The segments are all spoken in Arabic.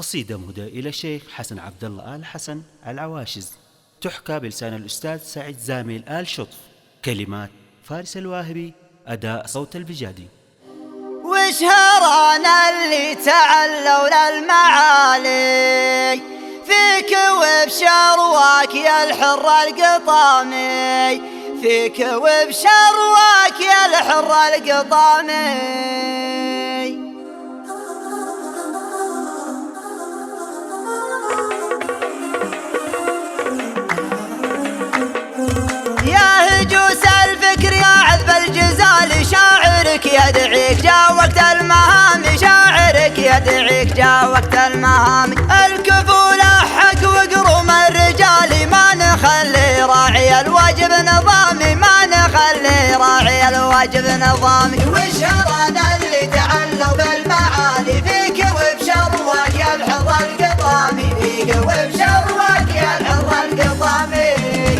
قصيدة مهداة إلى الشيخ حسن عبد الله آل حسن العواشز، تحكى بلسان الأستاذ سعيد زامل آل شطف، كلمات فارس الواهبي، أداء صوت البجادي. وشهرانا اللي تعلوا للمعالي فيك وبشرواك يا الحر القطامي، فيك وبشرواك يا الحر القطامي. يا هجوس الفكر يا عذب الجزال، شاعرك يدعيك جا وقت المهام، شاعرك يدعيك جا وقت المهام. الكفولة حق وقروم الرجال، ما نخلي راعي الواجب نظامي، ما نخلي راعي الواجب نظامي. وشهرانا اللي تعلوا بالمعالي فيك وبشرواك يا الحر القطامي، فيك وبشرواك يا الحر القطامي.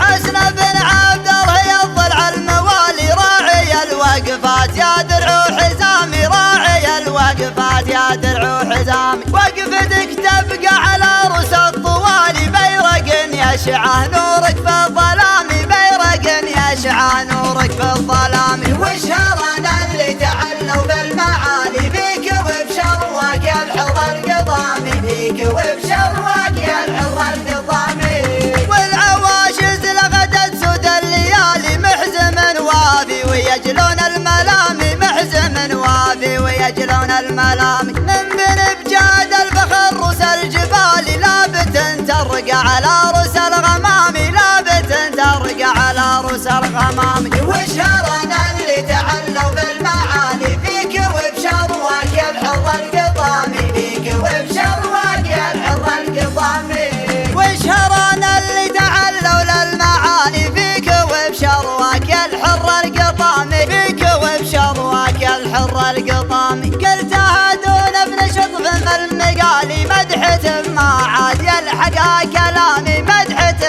حسن بن عبد الله يضلع الموالي، راعي الوقفات يا درع حزامي، راعي الوقفات يا درع حزامي. وقفتك تبقى على رؤوس الطوالي، بيرق يشعه نورك في الظلام، بيرق يشعه نورك في الظلام. وشهرانا اللي تعلوا بالمعالي فيك وبشرواك يا الحر القطامي، فيك وبشرواك يا الحر القطامي. والعواشز لغدت سود الليالي، محزم وافي ويجلون الملامي، محزم وافي ويجلون الملامي. من بن بجاد الفخر رؤوس الجبال، لابت ترقى على رؤوس الغمام، لابت ترقى على رؤوس الغمام. وشهرانا اللي تعلوا بالمعالي فيك وبشرواك يا الحر القطامي، فيك وبشرواك يا الحر القطامي. وشهرانا اللي تعلوا للمعالي فيك وبشرواك يا الحر القطامي، فيك وبشرواك يا الحر القطامي. قلتها دون ابن شطف من المقالي، مدحة ما عاد يلحق كلامي، مدحة